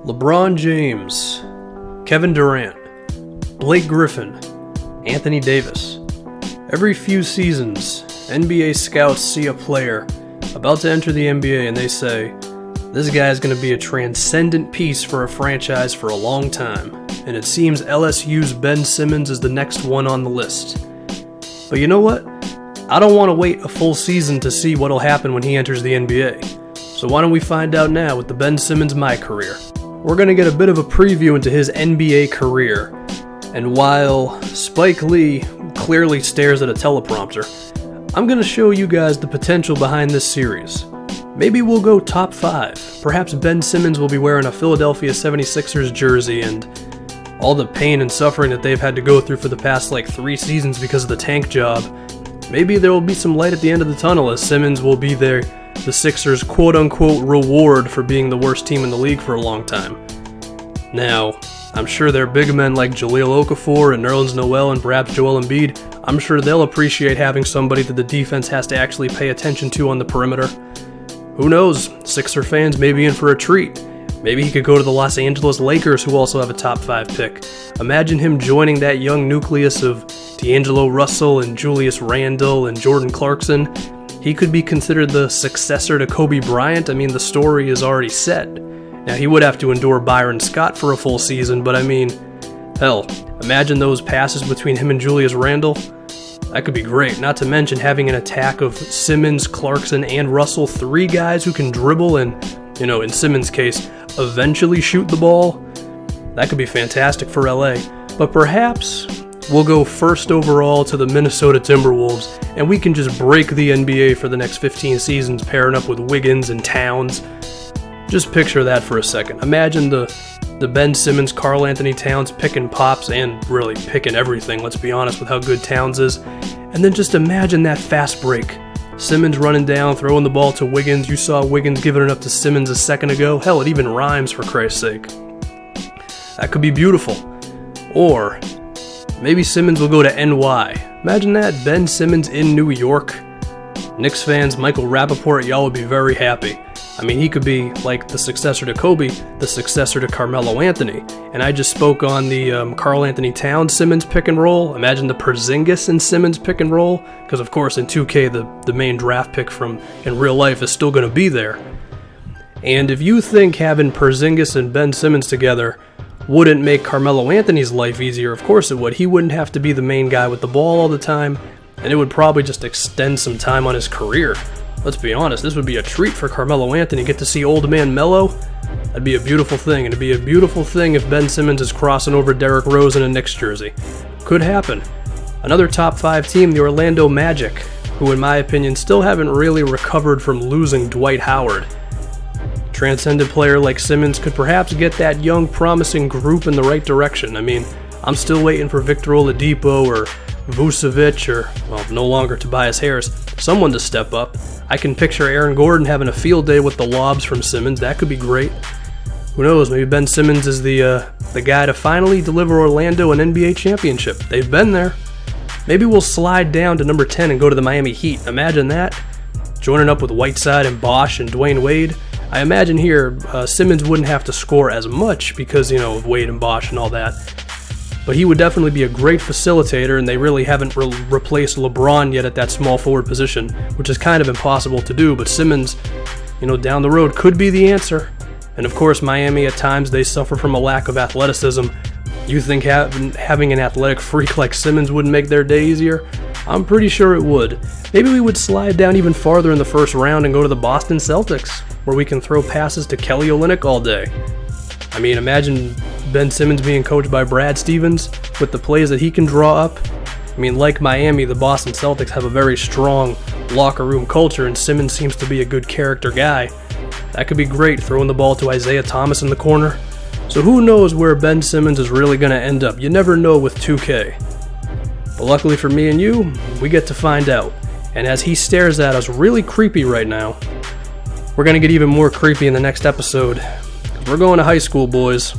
LeBron James, Kevin Durant, Blake Griffin, Anthony Davis. Every few seasons, NBA scouts see a player about to enter the NBA and they say, this guy is going to be a transcendent piece for a franchise for a long time. And it seems LSU's Ben Simmons is the next one on the list. But you know what? I don't want to wait a full season to see what'll happen when he enters the NBA. So why don't we find out now with the Ben Simmons My Career. We're going to get a bit of a preview into his NBA career. And while Spike Lee clearly stares at a teleprompter, I'm going to show you guys the potential behind this series. Maybe we'll go top 5. Perhaps Ben Simmons will be wearing a Philadelphia 76ers jersey and all the pain and suffering that they've had to go through for the past 3 seasons because of the tank job. Maybe there will be some light at the end of the tunnel as Simmons will be the Sixers' quote-unquote reward for being the worst team in the league for a long time. Now, I'm sure their big men like Jahlil Okafor and Nerlens Noel and perhaps Joel Embiid, I'm sure they'll appreciate having somebody that the defense has to actually pay attention to on the perimeter. Who knows? Sixer fans may be in for a treat. Maybe he could go to the Los Angeles Lakers, who also have a top 5 pick. Imagine him joining that young nucleus of D'Angelo Russell and Julius Randle and Jordan Clarkson. He could be considered the successor to Kobe Bryant. I mean, the story is already set. Now, he would have to endure Byron Scott for a full season, but I mean, hell, imagine those passes between him and Julius Randle. That could be great, not to mention having an attack of Simmons, Clarkson, and Russell, 3 guys who can dribble and, in Simmons' case, eventually shoot the ball. That could be fantastic for LA. But perhaps we'll go first overall to the Minnesota Timberwolves, and we can just break the NBA for the next 15 seasons, pairing up with Wiggins and Towns. Just picture that for a second. Imagine the Ben Simmons, Karl Anthony Towns picking pops and really picking everything, let's be honest with how good Towns is. And then just imagine that fast break. Simmons running down, throwing the ball to Wiggins. You saw Wiggins giving it up to Simmons a second ago. Hell, it even rhymes, for Christ's sake. That could be beautiful. Or maybe Simmons will go to NY. Imagine that, Ben Simmons in New York. Knicks fans, Michael Rappaport, y'all would be very happy. I mean, he could be like the successor to Kobe, the successor to Carmelo Anthony. And I just spoke on the Karl Anthony Towns Simmons pick and roll. Imagine the Porzingis and Simmons pick and roll. Because, of course, in 2K, the main draft pick from in real life is still going to be there. And if you think having Porzingis and Ben Simmons together wouldn't make Carmelo Anthony's life easier, of course it would. He wouldn't have to be the main guy with the ball all the time. And it would probably just extend some time on his career. Let's be honest, this would be a treat for Carmelo Anthony. Get to see old man Melo. That'd be a beautiful thing. And it'd be a beautiful thing if Ben Simmons is crossing over Derrick Rose in a Knicks jersey. Could happen. Another top 5 team, the Orlando Magic, who in my opinion still haven't really recovered from losing Dwight Howard. Transcendent player like Simmons could perhaps get that young, promising group in the right direction. I mean, I'm still waiting for Victor Oladipo or Vucevic or, well, no longer Tobias Harris, someone to step up. I can picture Aaron Gordon having a field day with the lobs from Simmons. That could be great. Who knows, maybe Ben Simmons is the guy to finally deliver Orlando an NBA championship. They've been there. Maybe we'll slide down to number 10 and go to the Miami Heat. Imagine that. Joining up with Whiteside and Bosh and Dwayne Wade. I imagine here Simmons wouldn't have to score as much because, of Wade and Bosh and all that. But he would definitely be a great facilitator, and they really haven't replaced LeBron yet at that small forward position, which is kind of impossible to do. But Simmons, down the road could be the answer. And of course, Miami at times, they suffer from a lack of athleticism. You think having an athletic freak like Simmons would make their day easier? I'm pretty sure it would. Maybe we would slide down even farther in the first round and go to the Boston Celtics, where we can throw passes to Kelly Olynyk all day. I mean, imagine Ben Simmons being coached by Brad Stevens with the plays that he can draw up. I mean, like Miami, the Boston Celtics have a very strong locker room culture, and Simmons seems to be a good character guy. That could be great, throwing the ball to Isaiah Thomas in the corner. So who knows where Ben Simmons is really going to end up? You never know with 2K. But luckily for me and you, we get to find out. And as he stares at us really creepy right now, we're going to get even more creepy in the next episode. We're going to high school, boys.